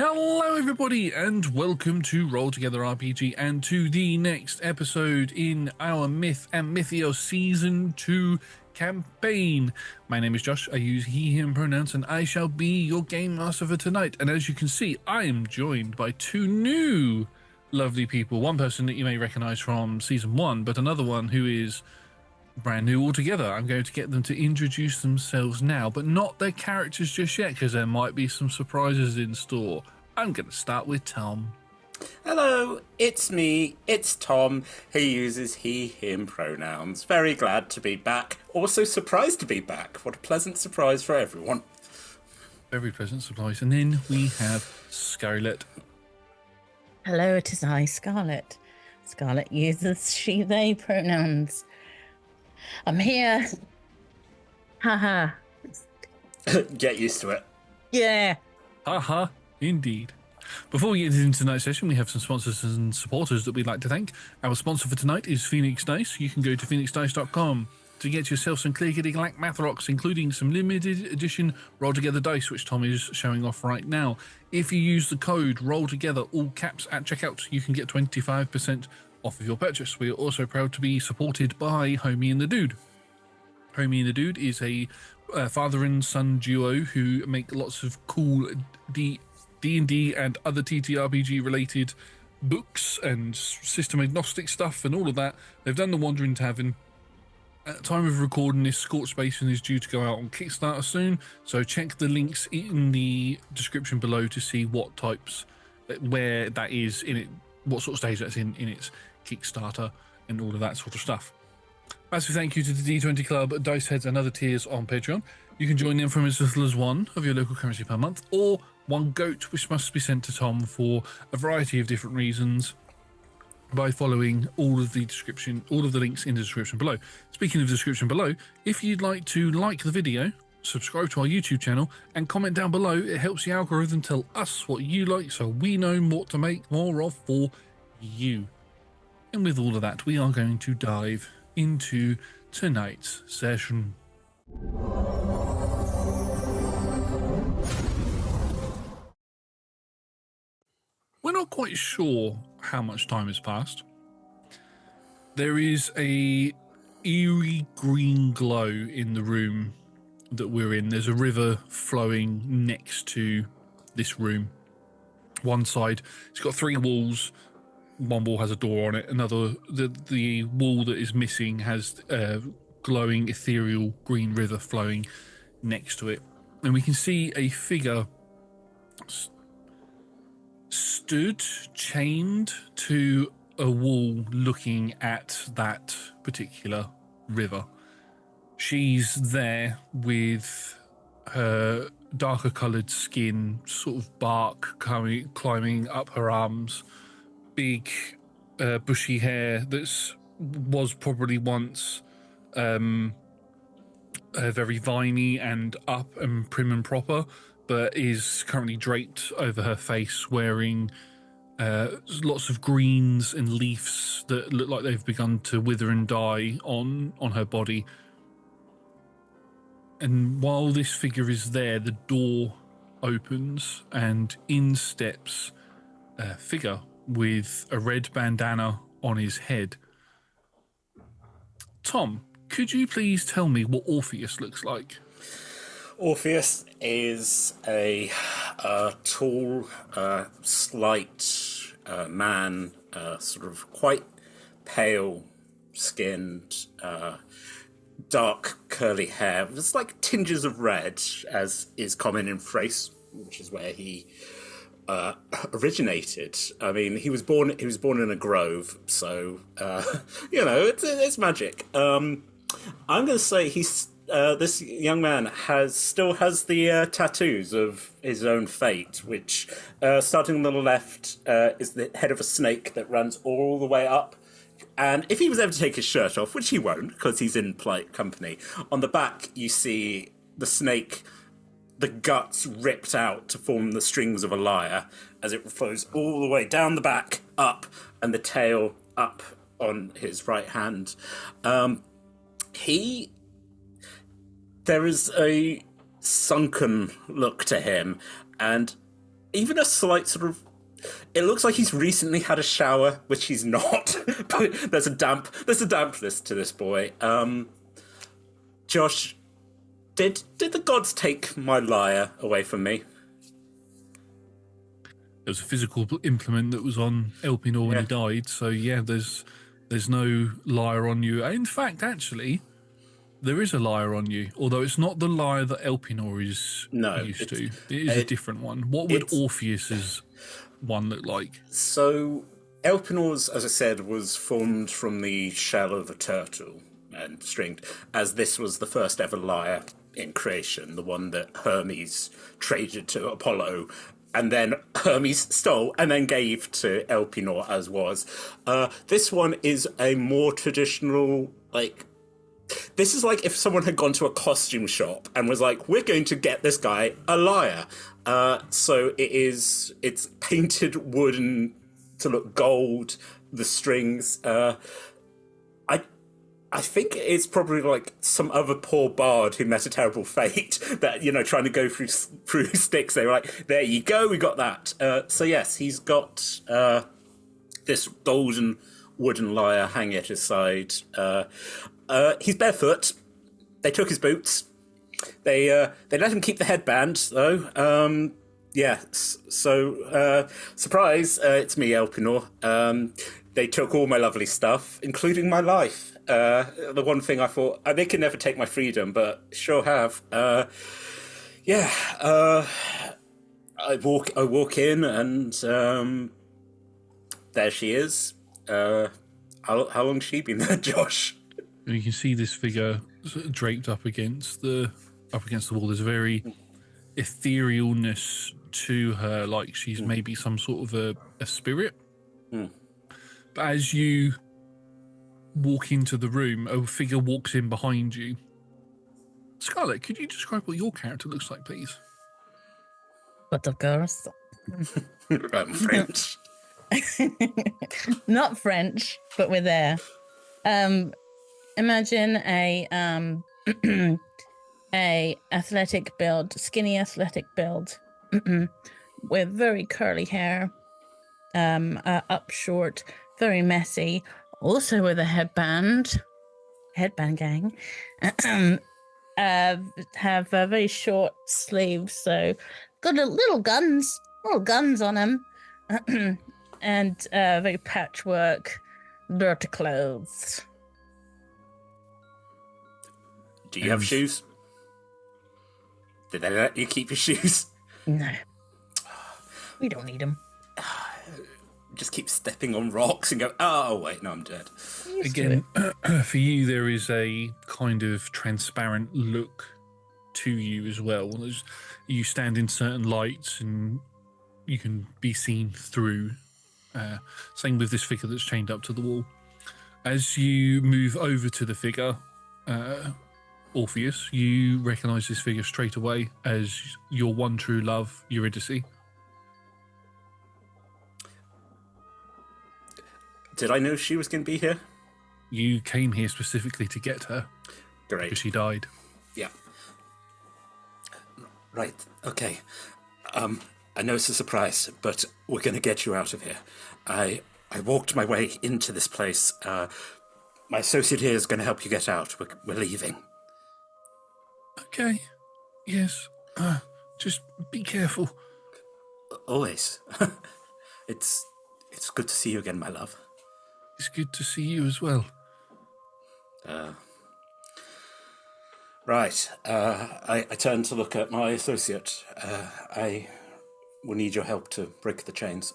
Hello everybody and welcome to Roll Together RPG and to the next episode in our Myth and Mythios Season 2 campaign. My name is Josh, I use he, him pronouns, and I shall be your game master for tonight. And as you can see, I am joined by two new lovely people. One person that you may recognise from Season 1, but another one who is brand new altogether. I'm going to get them to introduce themselves now, but not their characters just yet, because there might be some surprises in store. I'm going to start with Tom. Hello, it's me, it's Tom, who uses he, him pronouns. Very glad to be back. Also surprised to be back. What a pleasant surprise for everyone. Very pleasant surprise. And then we have Scarlet. Hello, it is I, Scarlet. Scarlet uses she, they pronouns. I'm here. Haha. Get used to it. Yeah. Haha, indeed. Before we get into tonight's session, we have some sponsors and supporters that we'd like to thank. Our sponsor for tonight is Phoenix Dice. You can go to phoenixdice.com to get yourself some clear-kitty math rocks, including some limited edition Roll Together dice, which Tom is showing off right now. If you use the code Roll Together, all caps, at checkout, you can get 25% off of your purchase. We are also proud to be supported by Homie and the Dude. Homie and the Dude is a father and son duo who make lots of cool D&D and other TTRPG related books and system agnostic stuff and all of that. They've done The Wandering Tavern. At the time of recording this, Scorched Basin is due to go out on Kickstarter soon, so check the links in the description below to see what types, where that is in it, what sort of stage that's in its Kickstarter and all of that sort of stuff. Massive thank you to the D20 Club, Dice Heads and other tiers on Patreon. You can join them from as little as one of your local currency per month, or one goat, which must be sent to Tom for a variety of different reasons, by following all of the links in the description below. Speaking of the description below, if you'd like to like the video, subscribe to our YouTube channel, and comment down below, it helps the algorithm tell us what you like so we know what to make more of for you. And with all of that, we are going to dive into tonight's session. We're not quite sure how much time has passed. There is a eerie green glow in the room that we're in. There's a river flowing next to this room. One side, it's got three walls. One wall has a door on it. Another, the wall that is missing has a glowing ethereal green river flowing next to it. And we can see a figure stood chained to a wall looking at that particular river. She's there with her darker coloured skin, sort of bark climbing up her arms, big bushy hair that was probably once very viney and up and prim and proper, but is currently draped over her face, wearing lots of greens and leaves that look like they've begun to wither and die on her body. And while this figure is there, the door opens and in steps a figure with a red bandana on his head. Tom, could you please tell me what Orpheus looks like? Orpheus is a tall, slight man, sort of quite pale-skinned, dark curly hair. It's like tinges of red, as is common in Thrace, which is where he originated. I mean, he was born in a grove, so it's magic. I'm going to say this young man still has the tattoos of his own fate, which, starting on the left, is the head of a snake that runs all the way up. And if he was ever to take his shirt off, which he won't, because he's in polite company, on the back you see the snake, the guts ripped out to form the strings of a lyre, as it flows all the way down the back, up, and the tail up on his right hand. There is a sunken look to him, and even a slight sort of. It looks like he's recently had a shower, which he's not. But there's a dampness to this boy. Josh, did the gods take my lyre away from me? There was a physical implement that was on Elpenor when he died, so yeah, there's no lyre on you. In fact, actually, there is a lyre on you, although it's not the lyre that Elpenor is used to. It is a different one. What would Orpheus's one look like? So, Elpenor's, as I said, was formed from the shell of a turtle and stringed, as this was the first ever lyre in creation, the one that Hermes traded to Apollo, and then Hermes stole and then gave to Elpenor, as was. This one is a more traditional, like... This is like if someone had gone to a costume shop and was like, we're going to get this guy a lyre. So it's painted wooden to look gold, the strings. I think it's probably like some other poor bard who met a terrible fate that, trying to go through sticks. They were like, there you go, we got that. So yes, he's got this golden wooden lyre hanging at his side. He's barefoot. They took his boots. They let him keep the headband, though. Surprise, it's me, Elpenor. They took all my lovely stuff, including my life. The one thing I thought, they can never take my freedom, but sure have. I walk in, and there she is. How long's she been there, Josh? You can see this figure sort of draped up against the wall. There's a very etherealness to her, like she's maybe some sort of a spirit. But as you walk into the room, a figure walks in behind you. Scarlet, could you describe what your character looks like, please? What, of course? I'm French. Not French, but we're there. Imagine a athletic build, skinny athletic build, with very curly hair, up short, very messy, also with a headband gang. Have very short sleeves, so got little guns on them, and very patchwork, dirty clothes. Do you have shoes? Did they let you keep your shoes? No. We don't need them. Just keep stepping on rocks and go, oh, wait, no, I'm dead. Again, for you, there is a kind of transparent look to you as well. As you stand in certain lights and you can be seen through. Same with this figure that's chained up to the wall. As you move over to the figure, Orpheus, you recognise this figure straight away as your one true love, Eurydice. Did I know she was going to be here? You came here specifically to get her. Great. Because she died. Yeah. Right, okay. I know it's a surprise, but we're going to get you out of here. I walked my way into this place. My associate here is going to help you get out. We're leaving. Okay. Yes. Just be careful. Always. It's good to see you again, my love. It's good to see you as well. Right. I turn to look at my associate. I will need your help to break the chains.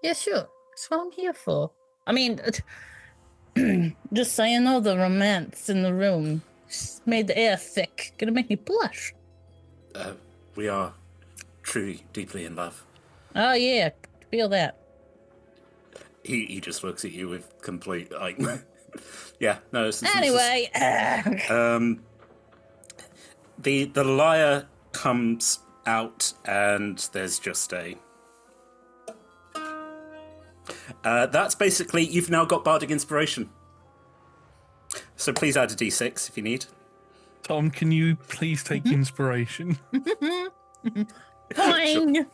Yeah, sure. That's what I'm here for. I mean, just so you know, the romance in the room just made the air thick. Gonna make me blush. We are truly, deeply in love. Oh, yeah. Feel that. He just looks at you with complete, like... yeah, no... Anyway... The lyre comes out, and there's just a... that's basically, you've now got bardic inspiration. So please add a d6 if you need. Tom, can you please take inspiration? Boing!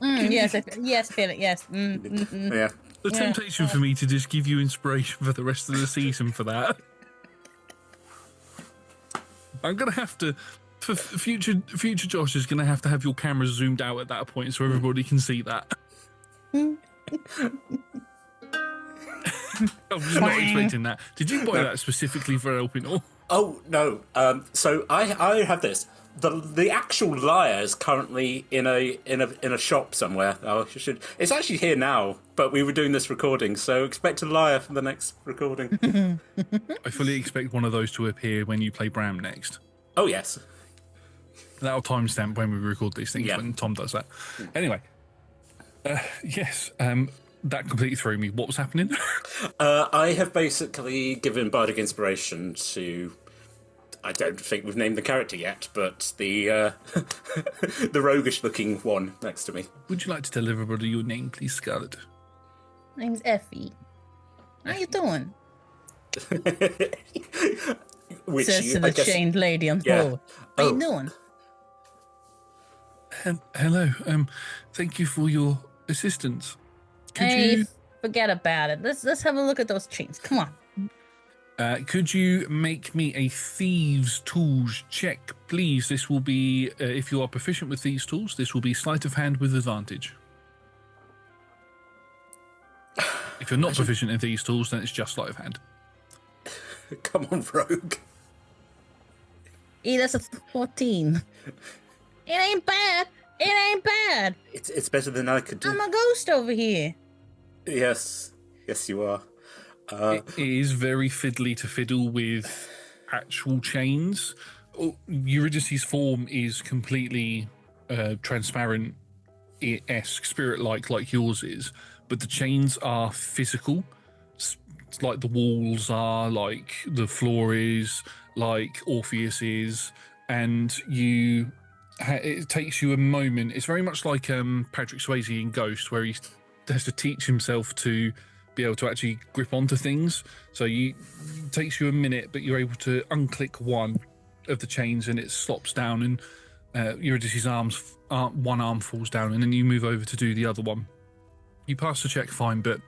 Yes, yes, feel it. Yes. Yeah. The temptation for me to just give you inspiration for the rest of the season for that. I'm gonna have to, for future Josh is gonna have to have your camera zoomed out at that point so everybody can see that. I'm just not expecting that. Did you buy that specifically for Elpenor? Oh no. So I have this. The actual lyre is currently in a shop somewhere. It's actually here now, but we were doing this recording, so expect a lyre for the next recording. I fully expect one of those to appear when you play Bram next. Oh yes. That'll timestamp when we record these things, Yeah. when Tom does that. Anyway, yes, that completely threw me. What was happening? I have basically given bardic inspiration to. I don't think we've named the character yet, but the the roguish-looking one next to me. Would you like to tell everybody your name, please, Scarlet? Name's Effie. How you doing? Which Says to the chained lady on the floor. How you doing? Hello. Thank you for your assistance. Hey, forget about it. Let's have a look at those chains. Come on. Could you make me a thieves' tools check, please? This will be, if you are proficient with thieves' tools, this will be sleight of hand with advantage. If you're not proficient in thieves' tools, then it's just sleight of hand. Come on, rogue. That's a 14. It ain't bad. It ain't bad. It's better than I could do. I'm a ghost over here. Yes, you are. It is very fiddly to fiddle with actual chains. Eurydice's form is completely transparent-esque, spirit-like yours is, but the chains are physical, like the walls are, like the floor is, like Orpheus is, and it takes you a moment. It's very much like Patrick Swayze in Ghost, where he has to teach himself to be able to actually grip onto things. So it takes you a minute, but you're able to unclick one of the chains and it slops down, and Eurydice's one arm falls down, and then you move over to do the other one. You pass the check fine, but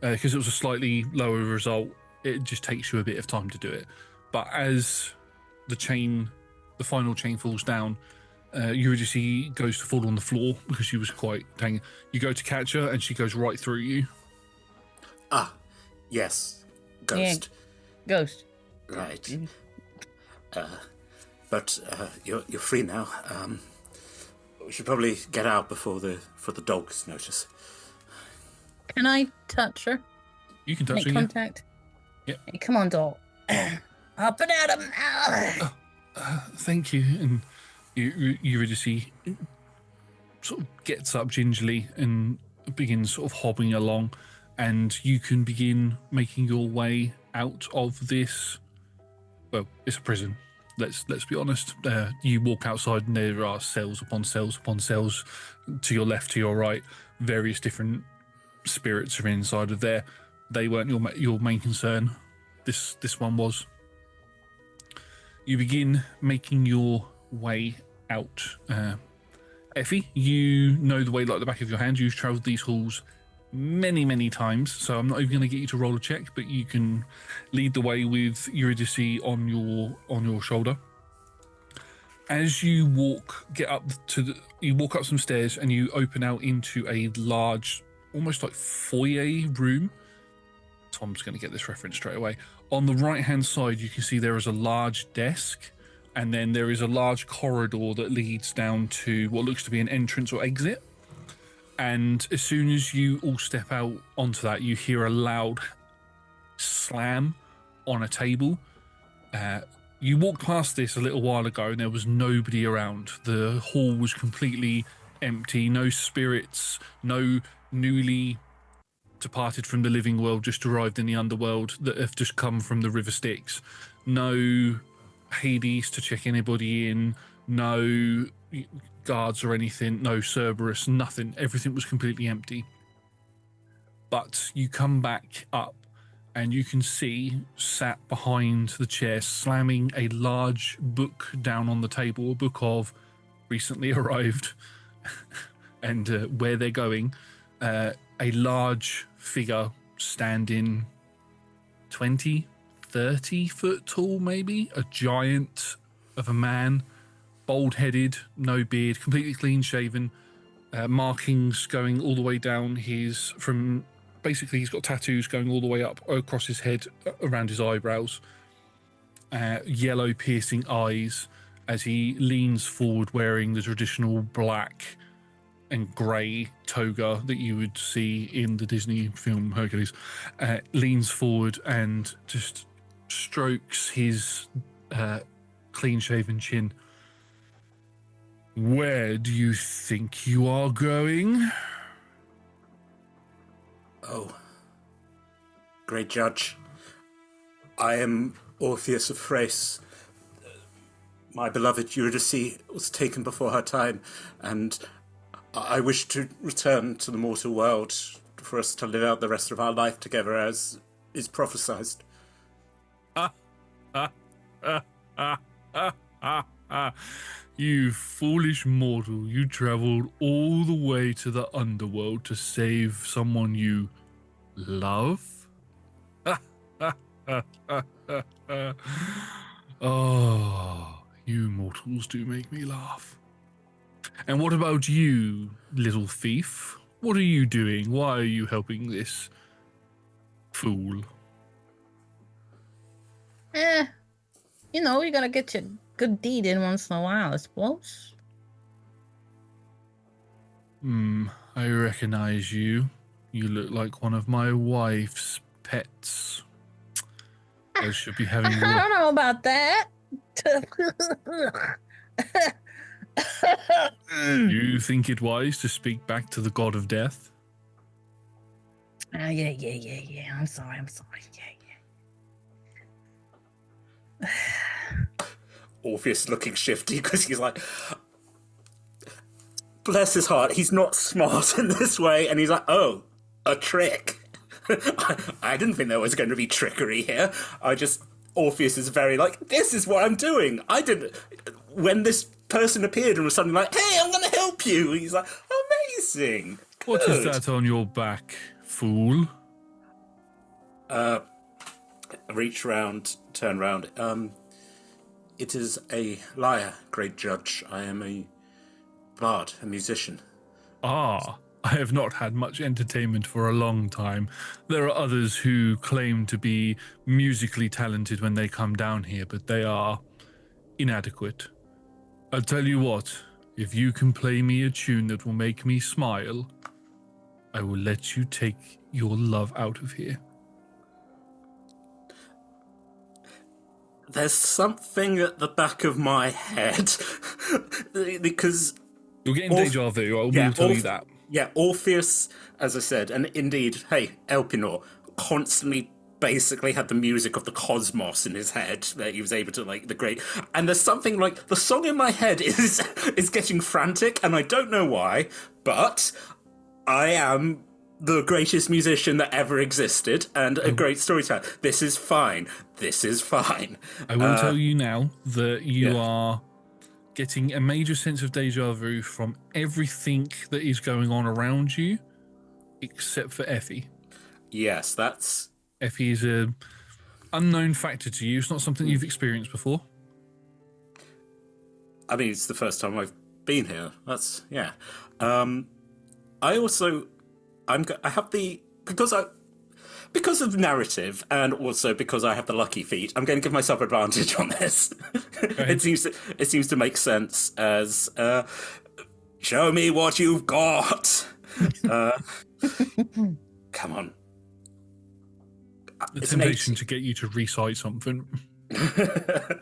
because it was a slightly lower result, it just takes you a bit of time to do it. But as the final chain falls down, Eurydice goes to fall on the floor because she was quite dang. You go to catch her and she goes right through you. Ah, yes, ghost. Yeah, ghost. Right. But you're free now. We should probably get out before the dogs notice. Can I touch her? You can touch Make her. contact. Yeah. Hey, come on, doll. Up and at him. Thank you. And Eurydice sort of gets up gingerly and begins sort of hobbling along, and you can begin making your way out of this. Well, it's a prison. Let's be honest. You walk outside and there are cells upon cells upon cells to your left, to your right. Various different spirits are inside of there. They weren't your main concern. This one was. You begin making your way out. Effie, you know the way like the back of your hand. You've travelled these halls many times, so I'm not even going to get you to roll a check, but you can lead the way with Eurydice on your shoulder. As you walk up some stairs and you open out into a large, almost like foyer room. Tom's going to get this reference straight away. On the right-hand side, you can see there is a large desk, and then there is a large corridor that leads down to what looks to be an entrance or exit. And as soon as you all step out onto that, you hear a loud slam on a table. You walked past this a little while ago and there was nobody around. The hall was completely empty. No spirits, no newly departed from the living world, just arrived in the underworld that have just come from the River Styx. No Hades to check anybody in. No guards or anything. No Cerberus, nothing. Everything was completely empty. But you come back up and you can see, sat behind the chair, slamming a large book down on the table, a book of recently arrived and where they're going, a large figure standing 20, 30 foot tall, maybe, a giant of a man, bald-headed, no beard, completely clean-shaven, markings going all the way down he's got tattoos going all the way up across his head, around his eyebrows, yellow piercing eyes as he leans forward wearing the traditional black and grey toga that you would see in the Disney film Hercules, leans forward and just strokes his clean-shaven chin. Where do you think you are going? Oh, great judge. I am Orpheus of Thrace. My beloved Eurydice was taken before her time, and I wish to return to the mortal world for us to live out the rest of our life together as is prophesied. You foolish mortal, you travelled all the way to the underworld to save someone you love? Oh, you mortals do make me laugh. And what about you, little thief? What are you doing? Why are you helping this fool? You gotta get your good deed in once in a while, I suppose. I recognize you. You look like one of my wife's pets. I should be having... I don't know about that. You think it wise to speak back to the god of death? Yeah. I'm sorry. Yeah. Orpheus looking shifty because he's like, bless his heart, he's not smart in this way, and he's like, oh, a trick. I didn't think there was going to be trickery here. Orpheus is very like, this is what I'm doing. When this person appeared and was suddenly like, hey, I'm going to help you, he's like, amazing. What is that on your back, fool? Reach round, turn round. It is a lyre, great judge. I am a bard, a musician. Ah, I have not had much entertainment for a long time. There are others who claim to be musically talented when they come down here, but they are inadequate. I'll tell you what, if you can play me a tune that will make me smile, I will let you take your love out of here. There's something at the back of my head because you're getting deja vu. I will tell you that. Yeah, Orpheus, as I said, and indeed, hey, Elpenor constantly basically had the music of the cosmos in his head that he was able to the great. And there's something like the song in my head is getting frantic, and I don't know why, but I am the greatest musician that ever existed and a great storyteller. This is fine. I will tell you now that you are getting a major sense of deja vu from everything that is going on around you, except for Effie. Yes, that's... Effie is a unknown factor to you. It's not something you've experienced before. I mean, it's the first time I've been here. That's... yeah. I have the... Because of narrative, and also because I have the lucky feat, I'm going to give myself advantage on this. It seems to make sense as show me what you've got. Come on. The temptation to get you to recite something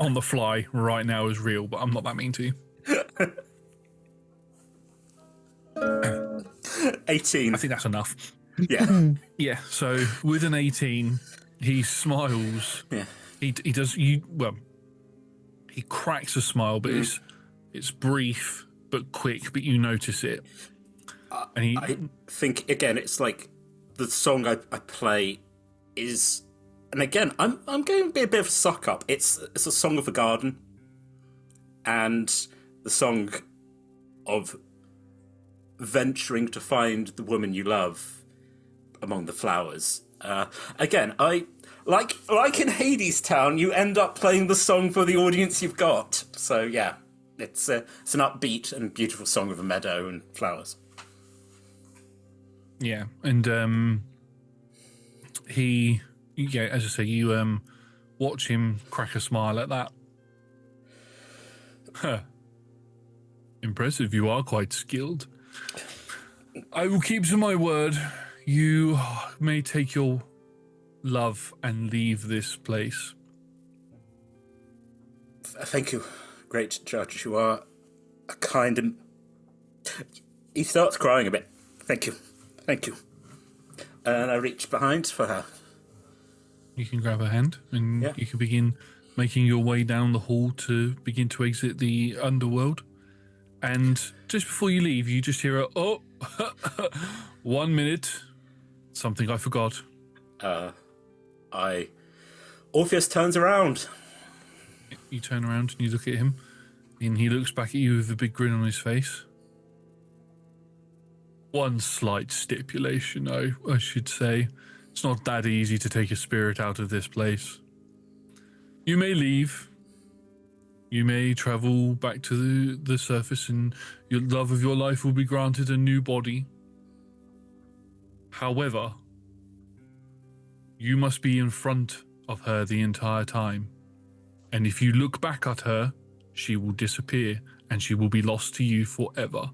on the fly right now is real, but I'm not that mean to you. 18. I think that's enough. Yeah. Yeah, so with an 18, he smiles. Yeah. He cracks a smile, but it's brief but quick, but you notice it. And I think, again, it's like the song I play is... And again, I'm going to be a bit of a suck-up. It's a song of a garden. And the song of venturing to find the woman you love among the flowers. Again, like in Hades Town, you end up playing the song for the audience you've got. So yeah, it's an upbeat and beautiful song of a meadow and flowers. Yeah, and as I say, you watch him crack a smile at that. Huh. Impressive, you are quite skilled. I will keep to my word. You may take your love and leave this place. Thank you, great judge. You are a kind and... He starts crying a bit. Thank you. Thank you. And I reach behind for her. You can grab her hand and you can begin making your way down the hall to begin to exit the underworld. And just before you leave, you just hear a, 1 minute. Something I forgot. Orpheus turns around. You turn around and you look at him, and he looks back at you with a big grin on his face. One slight stipulation, I should say. It's not that easy to take a spirit out of this place. You may leave. You may travel back to the surface, and your love of your life will be granted a new body. However, you must be in front of her the entire time. And if you look back at her, she will disappear and she will be lost to you forever.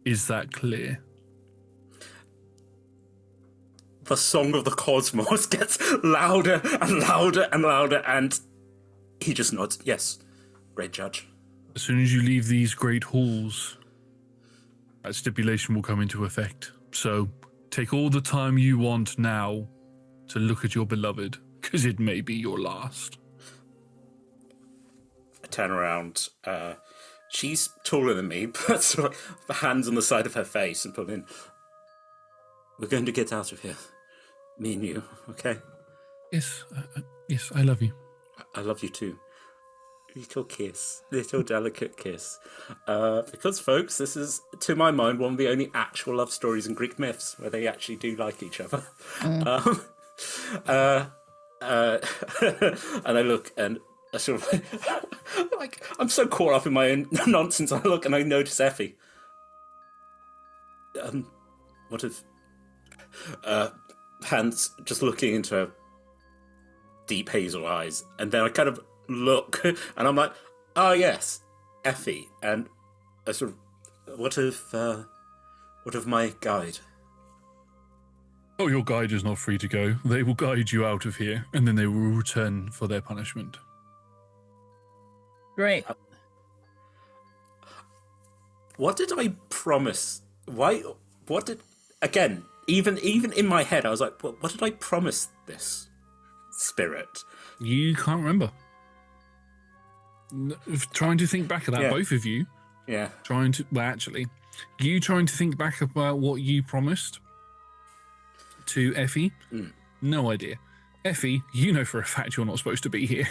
Is that clear? The song of the cosmos gets louder and louder and louder, and he just nods. Yes, great judge. As soon as you leave these great halls, that stipulation will come into effect. So take all the time you want now to look at your beloved, because it may be your last. I turn around. She's taller than me, but sort of the hands on the side of her face and put in. We're going to get out of here. Me and you, okay? Yes, yes, I love you. I love you too. Little kiss. Little delicate kiss. Because, folks, this is, to my mind, one of the only actual love stories in Greek myths where they actually do like each other. And I look and I sort of like I'm so caught up in my own nonsense. I look and I notice Effie. What if hands just looking into her deep hazel eyes, and then I kind of look and I'm like, oh yes, Effie. And I sort of, what of my guide? Oh, your guide is not free to go. They will guide you out of here, and then they will return for their punishment. Great. What did I promise? Why? What did? Again, even in my head, I was like, what did I promise this spirit? You can't remember. Trying to think back at that, both of you. Yeah. You trying to think back about what you promised to Effie. No idea. Effie, you know for a fact you're not supposed to be here.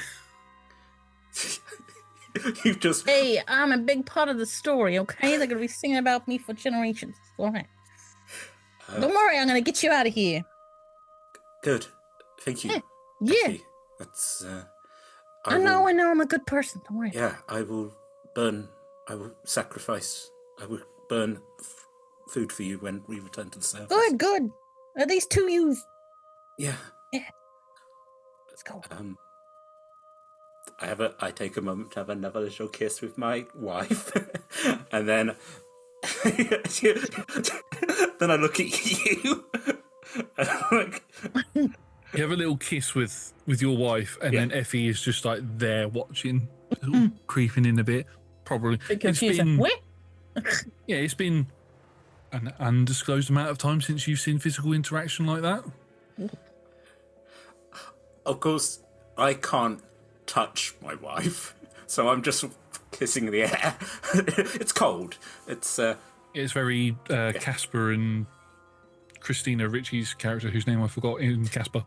You just... Hey, I'm a big part of the story, okay? They're going to be singing about me for generations. All right. Don't worry, I'm going to get you out of here. Good. Thank you. Yeah. Effie. That's... I know, I'm a good person. Don't worry. Yeah, I will sacrifice, I will burn food for you when we return to the surface. Good. Are these two yous? Yeah. Yeah. Let's go. I take a moment to have another little kiss with my wife, and then then I look at you, and I'm like, you have a little kiss with your wife, and then Effie is just like there watching, creeping in a bit. Probably it's been an undisclosed amount of time since you've seen physical interaction like that. Of course, I can't touch my wife, so I'm just kissing the air. It's cold. It's very Casper and Christina Ricci's character, whose name I forgot in Casper.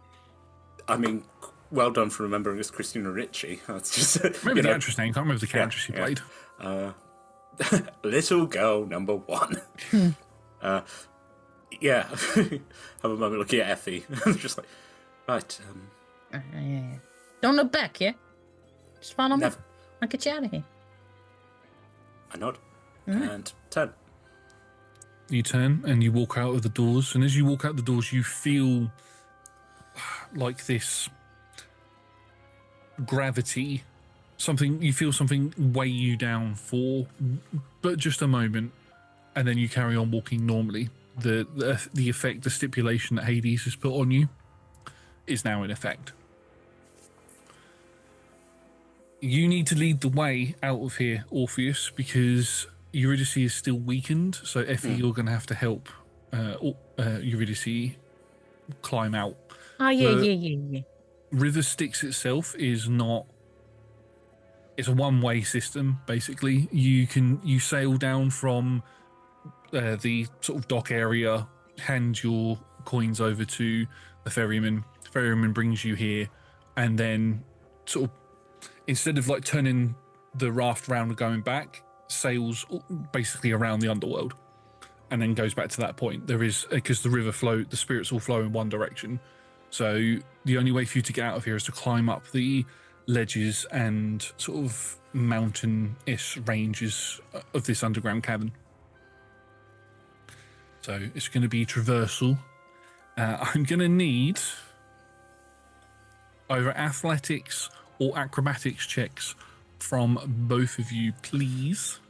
I mean, well done for remembering it's Christina Ricci. That's just remember the actress name. Can't remember the character she played. Little girl number one. Yeah. Have a moment looking at Effie. Just like, right. Don't look back, yeah? Just follow me. Never. I'll get you out of here. I nod and turn. You turn and you walk out of the doors, and as you walk out the doors, you feel like this gravity. You feel something weigh you down for but just a moment, and then you carry on walking normally. The effect, the stipulation that Hades has put on you is now in effect. You need to lead the way out of here, Orpheus, because Eurydice is still weakened. So Effie, you're going to have to help Eurydice climb out. Oh, yeah. River Styx itself is not... It's a one-way system, basically. You sail down from the sort of dock area, hand your coins over to the ferryman. The ferryman brings you here, and then sort of, instead of like turning the raft round and going back, sails basically around the underworld, and then goes back to that point. There is, because the river the spirits all flow in one direction. So the only way for you to get out of here is to climb up the ledges and sort of mountain-ish ranges of this underground cavern. So it's going to be traversal. I'm going to need either athletics or acrobatics checks from both of you, please.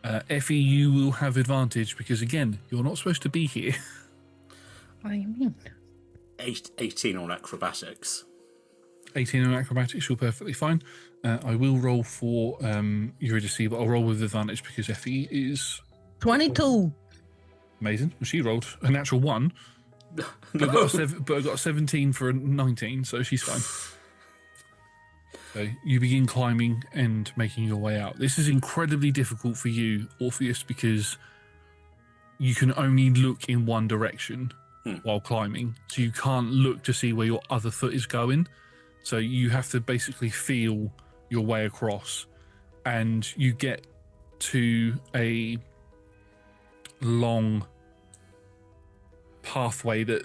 Effie, you will have advantage because, again, you're not supposed to be here. What do you mean? 18 on acrobatics. 18 on acrobatics, you're perfectly fine. I will roll for Eurydice, but I'll roll with advantage because Effie is... 22. Amazing. Well, she rolled a natural 1, but I got a 17 for a 19, so she's fine. So you begin climbing and making your way out. This is incredibly difficult for you, Orpheus, because you can only look in one direction while climbing. So you can't look to see where your other foot is going. So you have to basically feel your way across. And you get to a long pathway that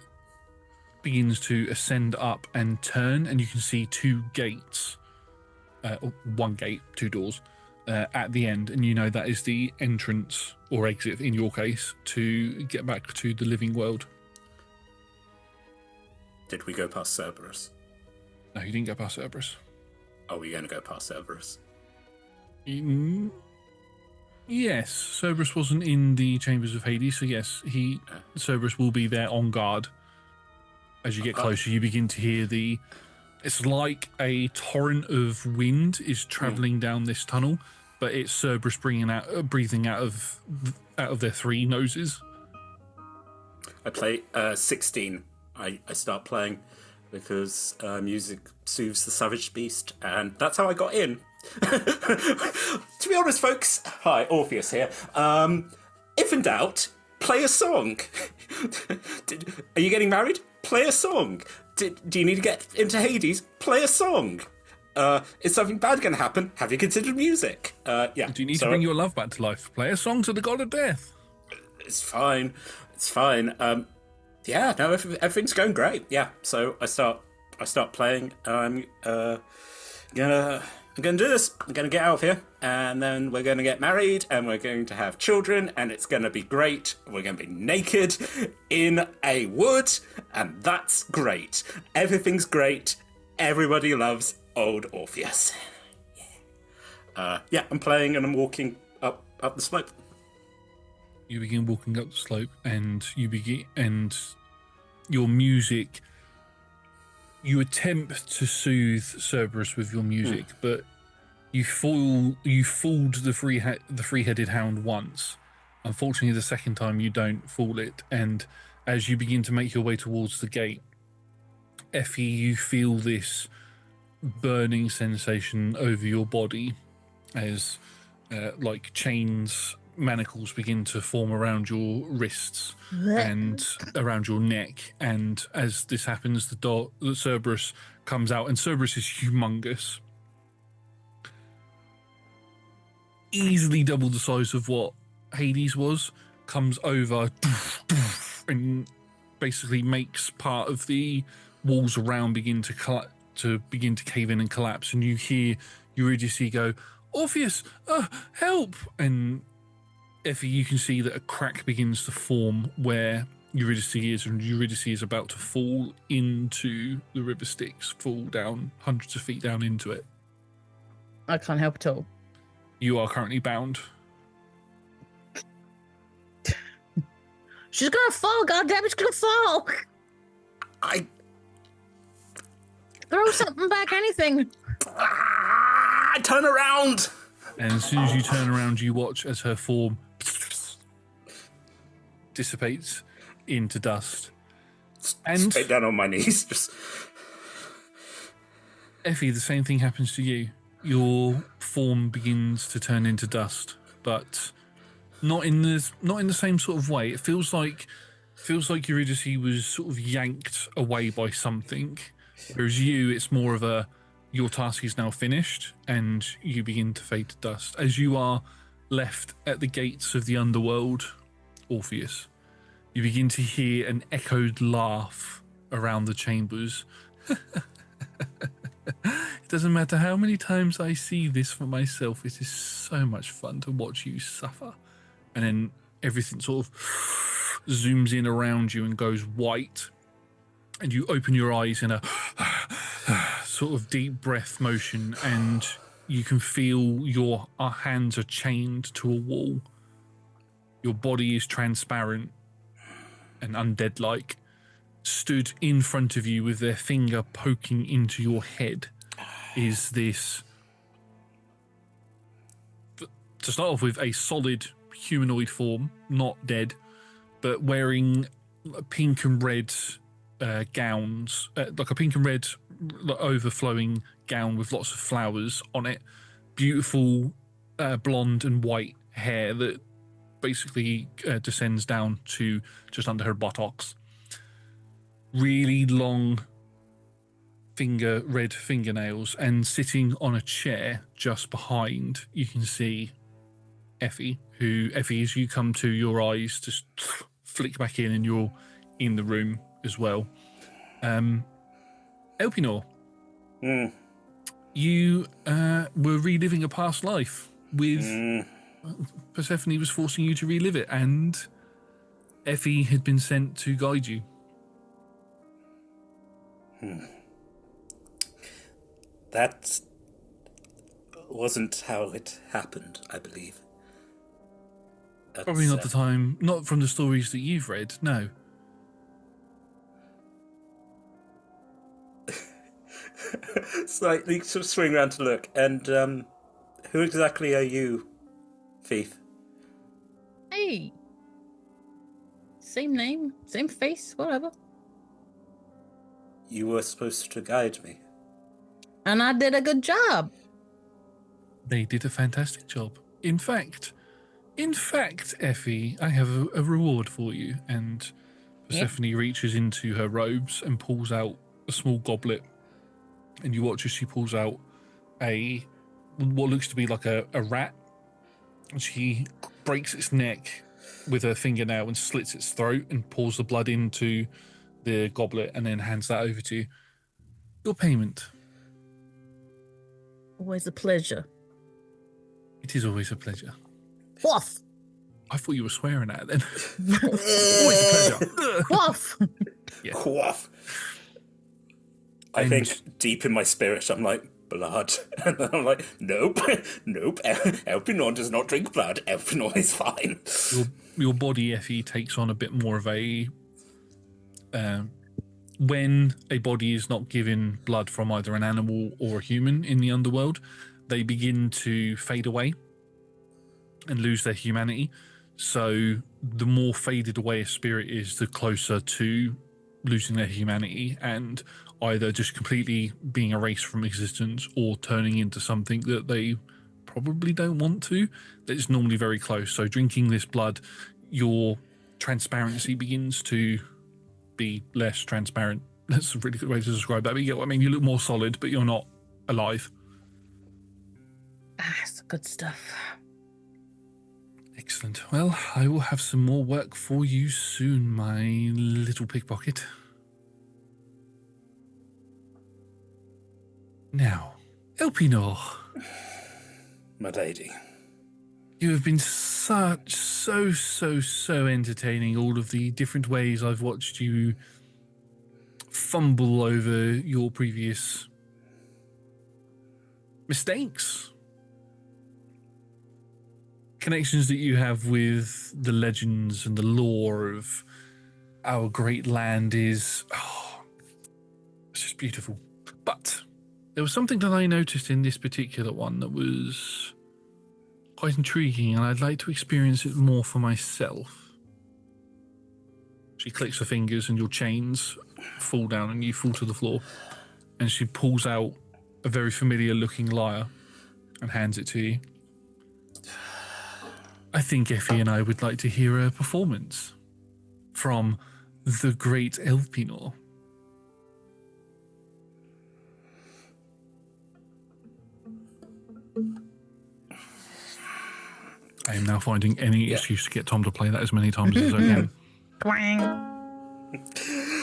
begins to ascend up and turn, and you can see 2 gates. 1 gate, 2 doors at the end, and you know that is the entrance or exit in your case to get back to the living world. Did we go past Cerberus? No, you didn't go past Cerberus. Are we going to go past Cerberus? Yes, Cerberus wasn't in the chambers of Hades, so yes, Cerberus will be there on guard. As you get closer, you begin to hear it's like a torrent of wind is traveling down this tunnel, but it's Cerberus breathing out of their 3 noses. I play 16. I start playing because music soothes the savage beast, and that's how I got in. To be honest, folks, hi, Orpheus here. If in doubt, play a song. Are you getting married? Play a song. Do you need to get into Hades? Play a song. Is something bad going to happen? Have you considered music? Yeah. Do you need to bring your love back to life? Play a song to the god of death. It's fine. It's fine. Yeah, no, everything's going great. Yeah, so I start playing. I'm gonna do this. I'm gonna get out of here, and then we're gonna get married, and we're going to have children, and it's gonna be great. We're gonna be naked in a wood, and that's great. Everything's great. Everybody loves old Orpheus. Yeah, I'm playing, and I'm walking up the slope. You begin walking up the slope, and your music. You attempt to soothe Cerberus with your music, but you fooled the three-headed hound once. Unfortunately, the second time you don't fool it, and as you begin to make your way towards the gate, Effie, you feel this burning sensation over your body as like chains, manacles begin to form around your wrists and around your neck. And as this happens, the Cerberus comes out, and Cerberus is humongous. easily double the size of what Hades was, comes over and basically makes part of the walls around begin to cave in and collapse, and you hear Eurydice go, "Orpheus, help!" And Effie, you can see that a crack begins to form where Eurydice is, and Eurydice is about to fall into the river Styx, fall down hundreds of feet down into it. I can't help at all. You are currently bound. She's gonna fall, goddammit, she's gonna fall! I Throw something back, anything. turn around. And as soon as you turn around, you watch as her form dissipates into dust. And Straight down on my knees. Just Effie, the same thing happens to you. Your form begins to turn into dust, but not in the same sort of way. It feels like Eurydice was sort of yanked away by something, whereas you, it's more of a your task is now finished, and you begin to fade to dust as you are left at the gates of the underworld. Orpheus, you begin to hear an echoed laugh around the chambers. It doesn't matter how many times I see this for myself, it is so much fun to watch you suffer. And then everything sort of zooms in around you and goes white, and you open your eyes in a sort of deep breath motion, and you can feel your hands are chained to a wall. Your body is transparent and undead-like. Stood in front of you with their finger poking into your head is this, to start off with, a solid humanoid form, not dead, but wearing pink and red gowns, like a pink and red overflowing gown with lots of flowers on it, beautiful blonde and white hair that basically descends down to just under her buttocks. Really long red fingernails, and sitting on a chair just behind, you can see Effie, as you come to, your eyes just flick back in and you're in the room as well. Elpenor, you were reliving a past life with Persephone was forcing you to relive it, and Effie had been sent to guide you. That wasn't how it happened, I believe. Probably not the time, not from the stories that you've read, no. Slightly sort of swing around to look, and who exactly are you, Thief? Hey. Same name, same face, whatever. You were supposed to guide me. And I did a good job. They did a fantastic job. In fact, Effie, I have a reward for you. And Persephone reaches into her robes and pulls out a small goblet. And you watch as she pulls out what looks to be like a rat. And she breaks its neck with her fingernail and slits its throat and pours the blood into the goblet and then hands that over to you. Your payment. Always a pleasure. It is always a pleasure. Woof! I thought you were swearing at it then. Always a pleasure. Woof! Yeah. Quaff. I think deep in my spirit, I'm like, blood. And then I'm like, nope. Elpenor does not drink blood. Elpenor is fine. Your body, Effie, takes on a bit more of a... when a body is not given blood from either an animal or a human in the underworld, they begin to fade away and lose their humanity. So the more faded away a spirit is, the closer to losing their humanity and either just completely being erased from existence or turning into something that they probably don't want to. That's normally very close. So drinking this blood, your transparency begins to be less transparent. That's a really good way to describe that. But you get what I mean? You look more solid, but you're not alive. It's good stuff. Excellent. Well, I will have some more work for you soon, my little pickpocket. Now, Elpenor. My lady. You have been so entertaining, all of the different ways I've watched you fumble over your previous mistakes. Connections that you have with the legends and the lore of our great land is, it's just beautiful. But there was something that I noticed in this particular one that was quite intriguing, and I'd like to experience it more for myself. She clicks her fingers and your chains fall down and you fall to the floor, and she pulls out a very familiar looking lyre and hands it to you. I think Effie and I would like to hear a performance from the great Elpenor. I am now finding any excuse to get Tom to play that as many times as I can.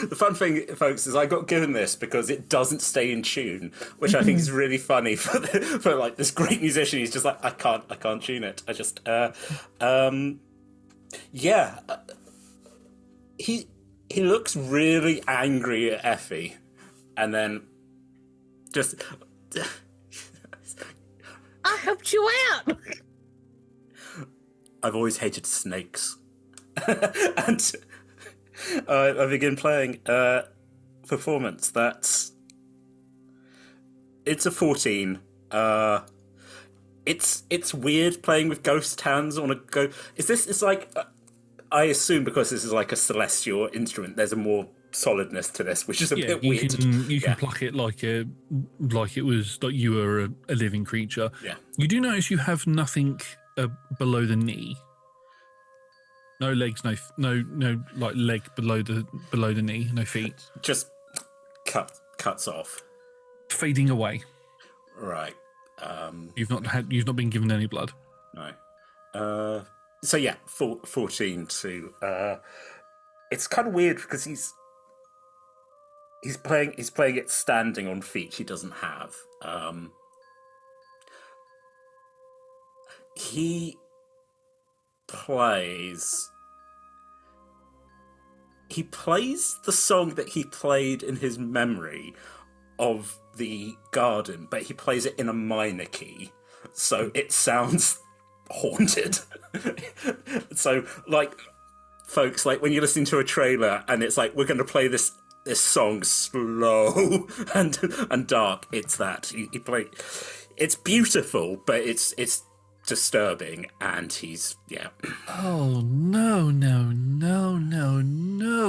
The fun thing, folks, is I got given this because it doesn't stay in tune, which I think is really funny for like this great musician. He's just like, I can't tune it. I just, he looks really angry at Effie, and then just, I helped you out. I've always hated snakes. And I begin playing performance. It's a 14. It's weird playing with ghost hands on a go. It's like, I assume because this is like a celestial instrument, there's a more solidness to this, which is a bit weird. You can pluck it like it was like you were a living creature. Yeah. You do notice you have nothing below the knee. No legs, no like leg below the knee, no feet. Just cuts off. Fading away. Right. You've not been given any blood. No. So yeah, 14 to it's kind of weird because he's playing it standing on feet he doesn't have. He plays the song that he played in his memory of the garden, but he plays it in a minor key, so it sounds haunted. So, like, folks, like when you're listening to a trailer and it's like, we're going to play this song slow and dark, it's that. He played. It's beautiful, but it's disturbing, and he's Oh no,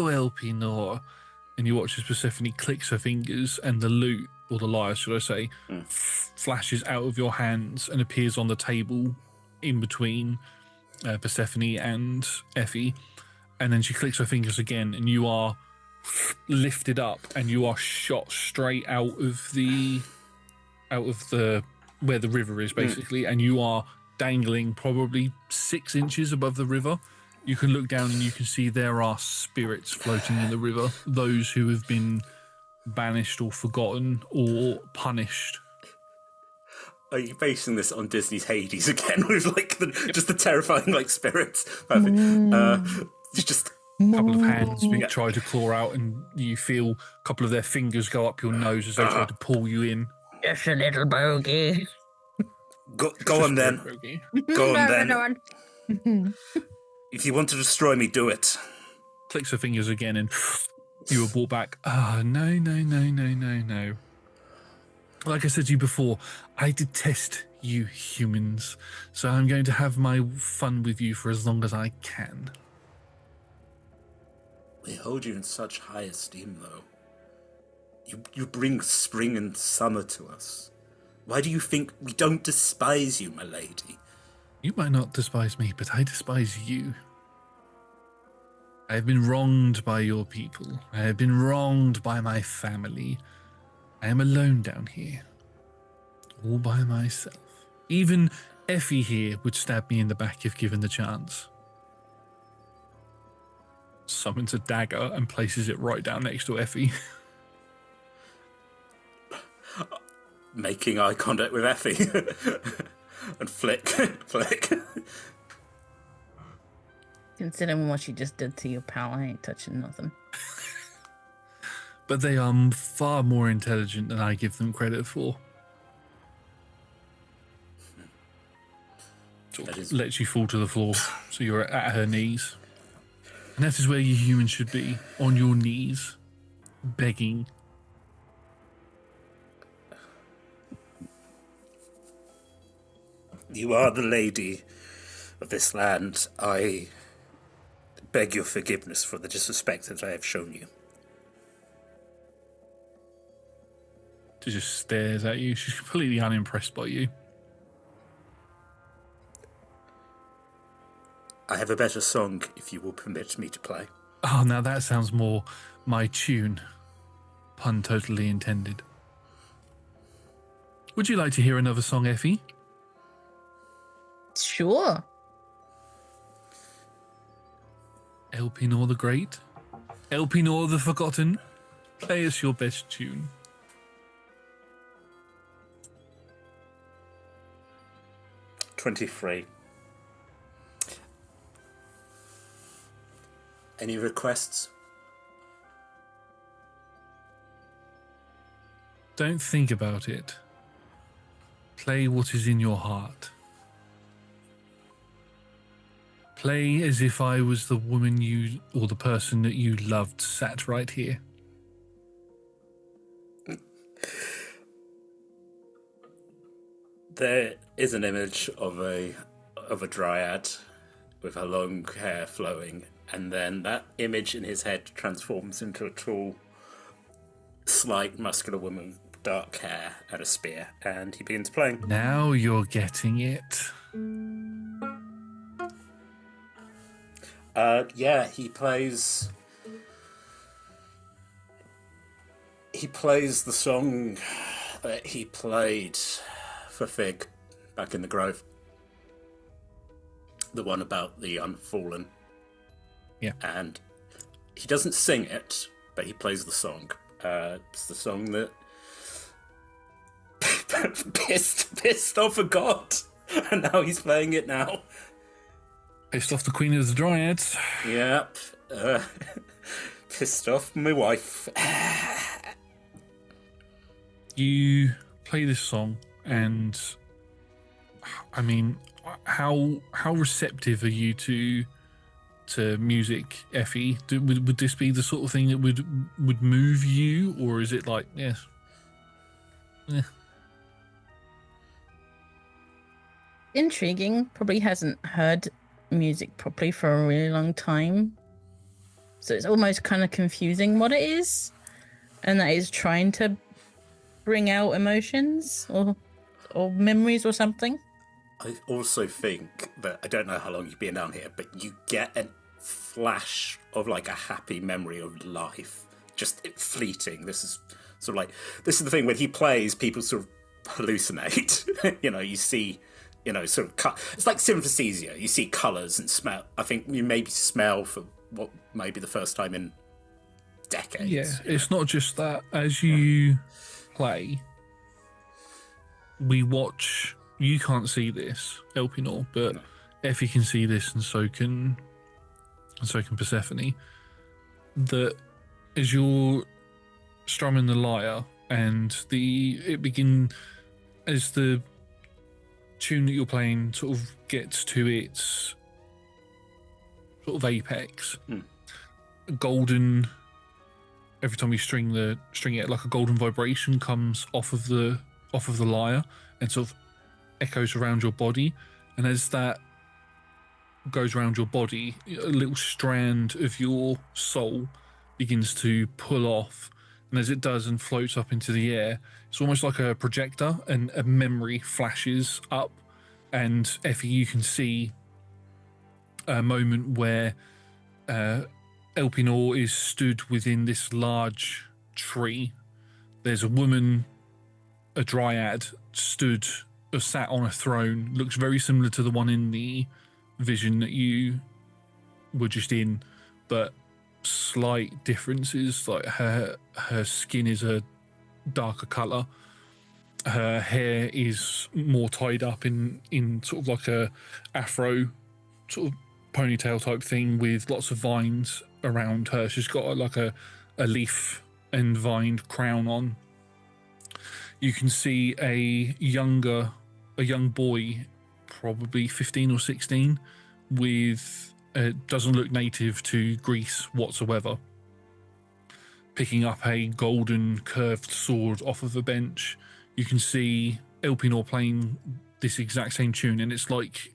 Elpenor. And you watch as Persephone clicks her fingers and the lute, or the lyre should I say, flashes out of your hands and appears on the table in between Persephone and Effie, and then she clicks her fingers again and you are lifted up and you are shot straight out of the where the river is basically, and you are dangling probably 6 inches above the river. You can look down and you can see there are spirits floating in the river, those who have been banished or forgotten or punished. Are you basing this on Disney's Hades again, with like just the terrifying like spirits? Perfect. Just a couple of hands try to claw out, and you feel a couple of their fingers go up your nose as they try to pull you in. Just a little bogey. Go on then. Go on then. If you want to destroy me, do it. Clicks her fingers again, and you were brought back. No. Like I said to you before, I detest you humans, so I'm going to have my fun with you for as long as I can. We hold you in such high esteem, though. You bring spring and summer to us. Why do you think we don't despise you, my lady? You might not despise me, but I despise you. I have been wronged by your people. I have been wronged by my family. I am alone down here, all by myself. Even Effie here would stab me in the back if given the chance. Summons a dagger and places it right down next to Effie. Making eye contact with Effie. And flick. Considering what she just did to your pal, I ain't touching nothing. But they are far more intelligent than I give them credit for. Lets you fall to the floor, so you're at her knees. And that is where you humans should be, on your knees, begging. You are the lady of this land. I beg your forgiveness for the disrespect that I have shown you. She just stares at you. She's completely unimpressed by you. I have a better song, if you will permit me to play. Oh, now that sounds more my tune. Pun totally intended. Would you like to hear another song, Effie? Sure. Elpenor the Great? Elpenor the Forgotten? Play us your best tune. $23. Any requests? Don't think about it. Play what is in your heart. Play as if I was the woman you, or the person that you loved, sat right here. There is an image of a dryad with her long hair flowing, and then that image in his head transforms into a tall, slight, muscular woman with dark hair and a spear, and he begins playing. Now you're getting it. Yeah, he plays the song that he played for Phig back in the Grove. The one about the unfallen. Yeah. And he doesn't sing it, but he plays the song. It's the song that pissed off a god. And now he's playing it now. Pissed off the Queen of the Dryads. Yep. Pissed off my wife. You play this song, and I mean, how receptive are you to music, Effie? Would this be the sort of thing that would move you, or is it like, yes, Intriguing. Probably hasn't heard music properly for a really long time, so it's almost kind of confusing what it is, and that is trying to bring out emotions or memories or something. I also think that, I don't know how long you've been down here, but you get a flash of like a happy memory of life, just fleeting. This is sort of like, this is the thing when he plays, people sort of hallucinate. You see, sort of it's like synesthesia. You see colours and smell. I think you maybe smell for what may be the first time in decades. Yeah, it's not just that. As you play, we watch. You can't see this, Elpenor, but Effie can see this, and so can Persephone. That as you're strumming the lyre, and as the tune that you're playing sort of gets to its sort of apex, golden. Every time you string it, like a golden vibration comes off of the lyre and sort of echoes around your body, and as that goes around your body, a little strand of your soul begins to pull off, and as it does and floats up into the air, it's almost like a projector, and a memory flashes up. And Effie, you can see a moment where Elpenor is stood within this large tree. There's a woman, a dryad, stood sat on a throne, looks very similar to the one in the vision that you were just in, but slight differences. Like her skin is a darker color. Her hair is more tied up in sort of like a afro sort of ponytail type thing with lots of vines around her. She's got like a leaf and vined crown on. You can see a young boy, probably 15 or 16, with doesn't look native to Greece whatsoever, picking up a golden curved sword off of a bench. You can see Elpenor playing this exact same tune, and it's like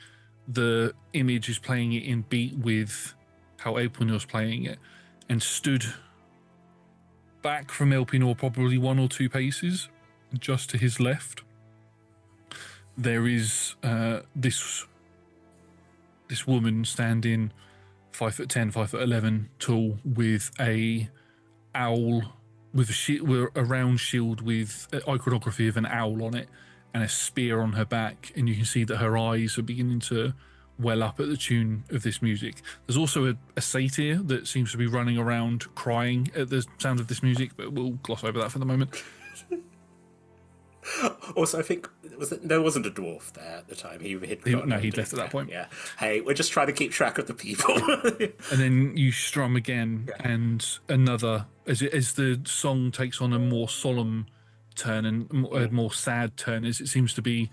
the image is playing it in beat with how Elpenor's playing it. And stood back from Elpenor probably 1 or 2 paces, just to his left, there is this woman standing 5'10", 5'11" tall, with a owl, with a round shield with iconography of an owl on it and a spear on her back, and you can see that her eyes are beginning to well up at the tune of this music. There's also a satyr that seems to be running around crying at the sound of this music, but we'll gloss over that for the moment. Also, I think there wasn't a dwarf there at the time. He'd left at that point. Yeah. Hey, we're just trying to keep track of the people. And then you strum again, and another, as the song takes on a more solemn turn and a more sad turn, as it seems to be,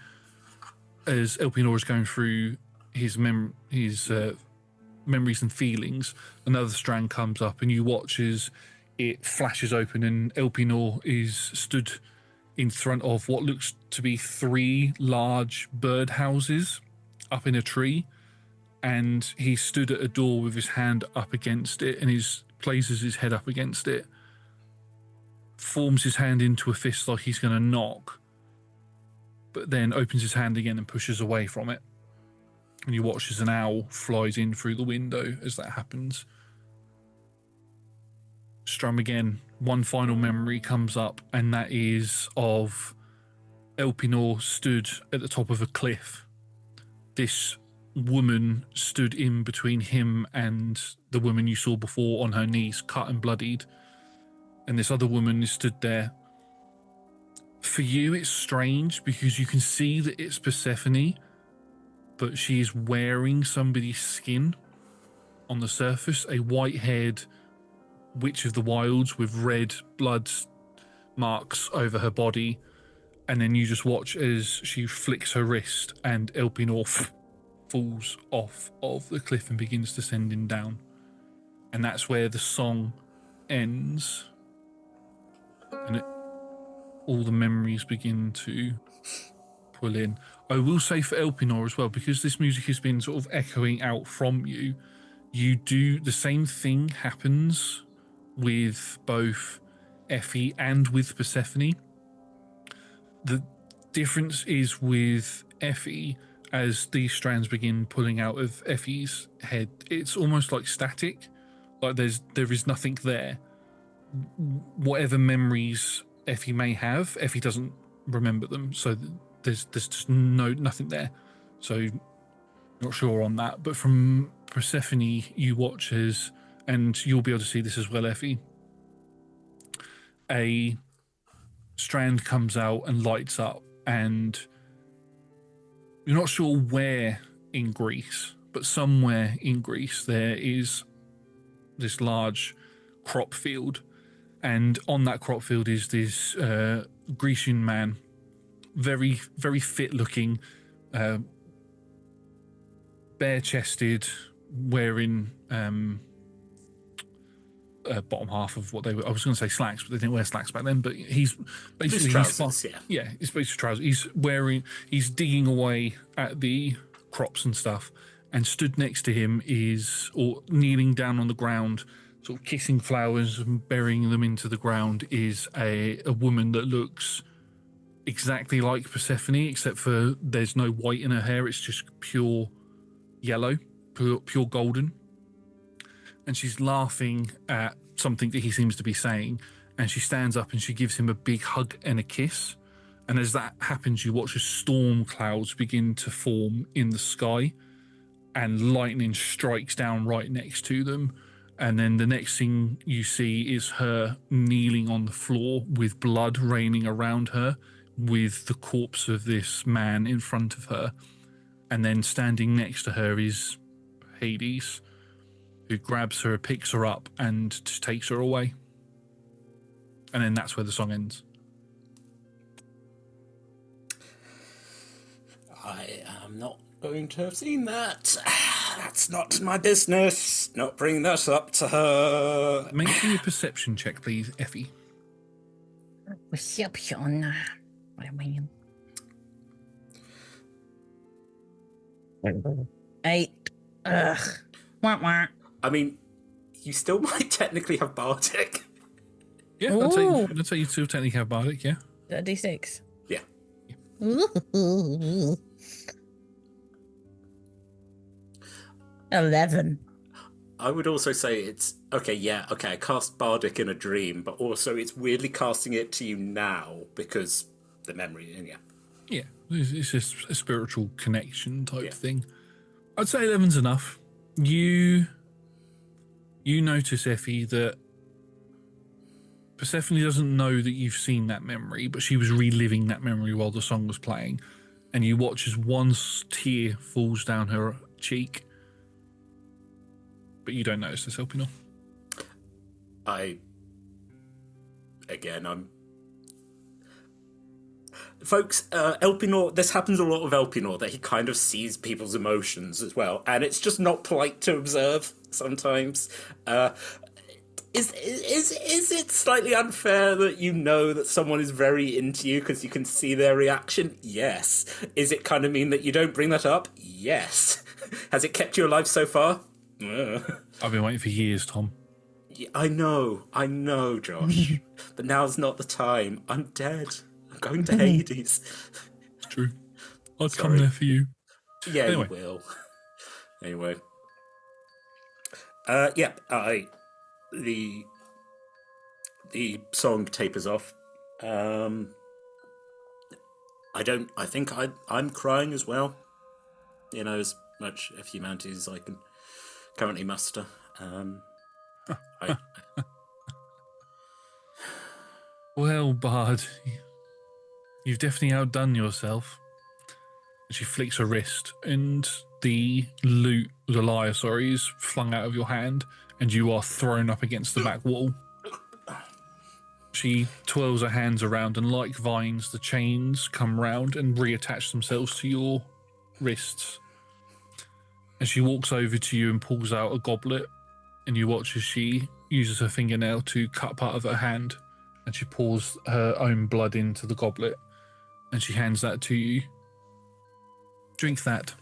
as Elpenor is going through his memories and feelings, another strand comes up, and you watch as it flashes open, and Elpenor is stood in front of what looks to be 3 large bird houses up in a tree, and he stood at a door with his hand up against it, and he places his head up against it, forms his hand into a fist like he's going to knock, but then opens his hand again and pushes away from it. And you watch as an owl flies in through the window as that happens. Strum again. One final memory comes up, and that is of Elpenor stood at the top of a cliff. This woman stood in between him and the woman you saw before on her knees, cut and bloodied. And this other woman is stood there. For you, it's strange because you can see that it's Persephone, but she is wearing somebody's skin on the surface, a white-haired witch of the wilds with red blood marks over her body, and then you just watch as she flicks her wrist and Elpenor falls off of the cliff and begins descending down. And that's where the song ends, and all the memories begin to pull in. I will say for Elpenor as well, because this music has been sort of echoing out from you, you do the same thing happens with both Effie and with Persephone. The difference is with Effie, as these strands begin pulling out of Effie's head, it's almost like static, like there is nothing there. Whatever memories Effie may have, Effie doesn't remember them, so there's just nothing there. So not sure on that, but from Persephone you watch as, and you'll be able to see this as well, Effie, a strand comes out and lights up, and you're not sure where in Greece, but somewhere in Greece there is this large crop field, and on that crop field is this Grecian man, very, very fit looking, bare-chested, wearing bottom half of what they were. I was going to say slacks, but they didn't wear slacks back then. But he's basically trousers, it's basically trousers. He's digging away at the crops and stuff, and stood next to him or kneeling down on the ground, sort of kissing flowers and burying them into the ground, is a woman that looks exactly like Persephone, except for there's no white in her hair. It's just pure yellow, pure golden. And she's laughing at something that he seems to be saying, and she stands up and she gives him a big hug and a kiss, And as that happens, you watch as storm clouds begin to form in the sky, and lightning strikes down right next to them. And then the next thing you see is her kneeling on the floor with blood raining around her, with the corpse of this man in front of her. And then standing next to her is Hades, who grabs her, picks her up, and just takes her away. And then that's where the song ends. I am not going to have seen that. That's not my business. Not bring that up to her. Make me a perception check, please, Effie. Perception. What am I in? 8. Ugh. Wah, wah. I mean, you still might technically have Bardic. Yeah, Ooh. I'd say you still technically have Bardic, yeah. Is that a D6? Yeah. Ooh. 11. I would also say it's okay. Yeah, okay. I cast Bardic in a dream, but also it's weirdly casting it to you now because the memory. Yeah, Yeah, it's just a spiritual connection type Yeah. thing. I'd say 11's enough. You notice, Effie, that Persephone doesn't know that you've seen that memory, but she was reliving that memory while the song was playing, and you watch as one tear falls down her cheek, but you don't notice this, Elpenor. I'm. Folks, Elpenor, this happens a lot with Elpenor, that he kind of sees people's emotions as well, and it's just not polite to observe sometimes. Is it slightly unfair that you know that someone is very into you because you can see their reaction? Yes. Is it kind of mean that you don't bring that up? Yes. Has it kept you alive so far? I've been waiting for years, Tom. Yeah, I know, Josh. But now's not the time. I'm dead. I'm going to Hades. It's true. I'll come Sorry. there for you. Yeah, Anyway. you will. Anyway. The song tapers off. I think I'm crying as well. You know, as much of humanity as I can currently muster. Well, Bard, you've definitely outdone yourself. She flicks her wrist, and the lyre, is flung out of your hand, and you are thrown up against the back wall. She twirls her hands around, and like vines, the chains come round and reattach themselves to your wrists. And she walks over to you and pulls out a goblet, and you watch as she uses her fingernail to cut part of her hand, and she pours her own blood into the goblet, and she hands that to you. Drink that.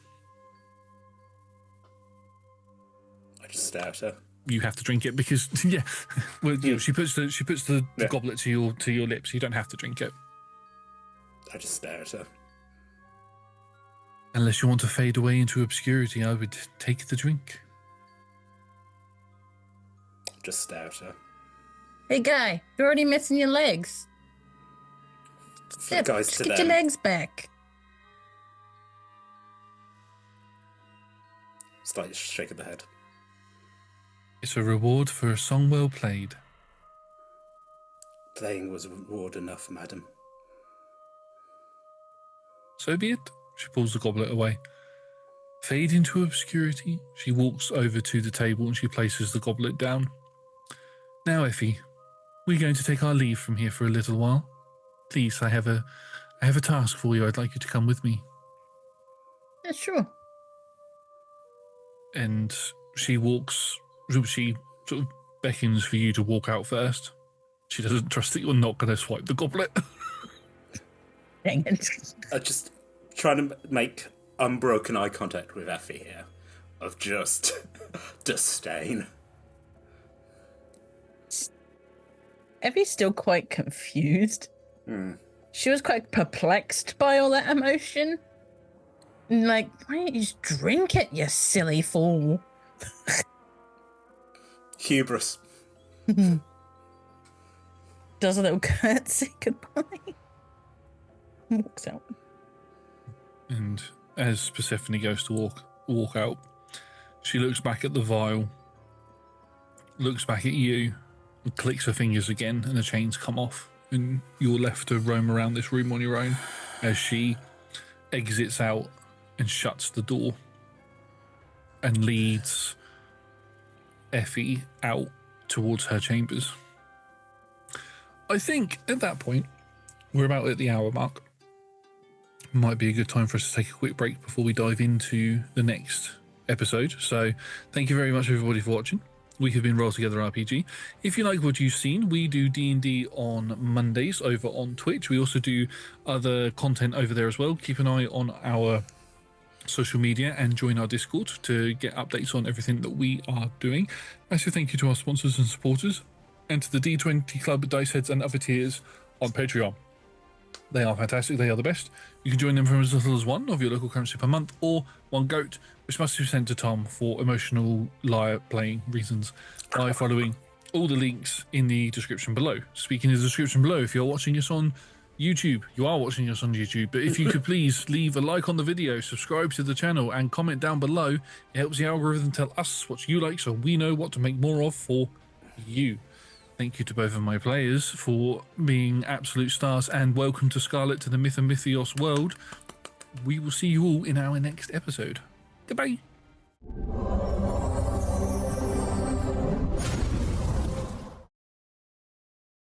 I just stare at her. You have to drink it because, yeah. Well, you know, she puts the Yeah. goblet to your lips. You don't have to drink it I just stare at her. unless you want to fade away into obscurity. I would take the drink. Just stare at her. Hey, guy, you're already missing your legs. For the guys just to get them. your legs back. Slightly shake of the head. It's a reward for a song well played. Playing was reward enough, madam. So be it. She pulls the goblet away. Fade into obscurity. She walks over to the table and she places the goblet down. Now, Effie, we're going to take our leave from here for a little while. Please, I have a task for you. I'd like you to come with me. Yeah, sure. And she sort of beckons for you to walk out first. She doesn't trust that you're not going to swipe the goblet. Dang it. Just trying to make unbroken eye contact with Effie here. Of just disdain. Effie's still quite confused. She was quite perplexed by all that emotion. Like, why don't you just drink it, you silly fool? Hubris. Does a little curtsy goodbye. Walks out. And as Persephone goes to walk out, she looks back at the vial, looks back at you, and clicks her fingers again, and the chains come off, and you're left to roam around this room on your own as she exits out and shuts the door and leads Effie out towards her chambers. I think at that point, we're about at the hour mark. Might be a good time for us to take a quick break before we dive into the next episode. So thank you very much everybody for watching. We have been Roll Together RPG. If you like what you've seen, we do D&D on Mondays over on Twitch. We also do other content over there as well. Keep an eye on our social media and join our Discord to get updates on everything that we are doing. Massive thank you to our sponsors and supporters, and to the D20 Club, Dice Heads and other tiers on Patreon. They are fantastic. They are the best. You can join them from as little as $1 of your local currency per month, or one goat, which must be sent to Tom for emotional liar playing reasons, by following all the links in the description below. Speaking of the description below, if you're watching us on YouTube, you are watching us on YouTube, but if you could please leave a like on the video, subscribe to the channel, and comment down below. It helps the algorithm tell us what you like, so we know what to make more of for you. Thank you to both of my players for being absolute stars, and welcome to Scarlet to the Myth Mythios world. We will see you all in our next episode. Goodbye.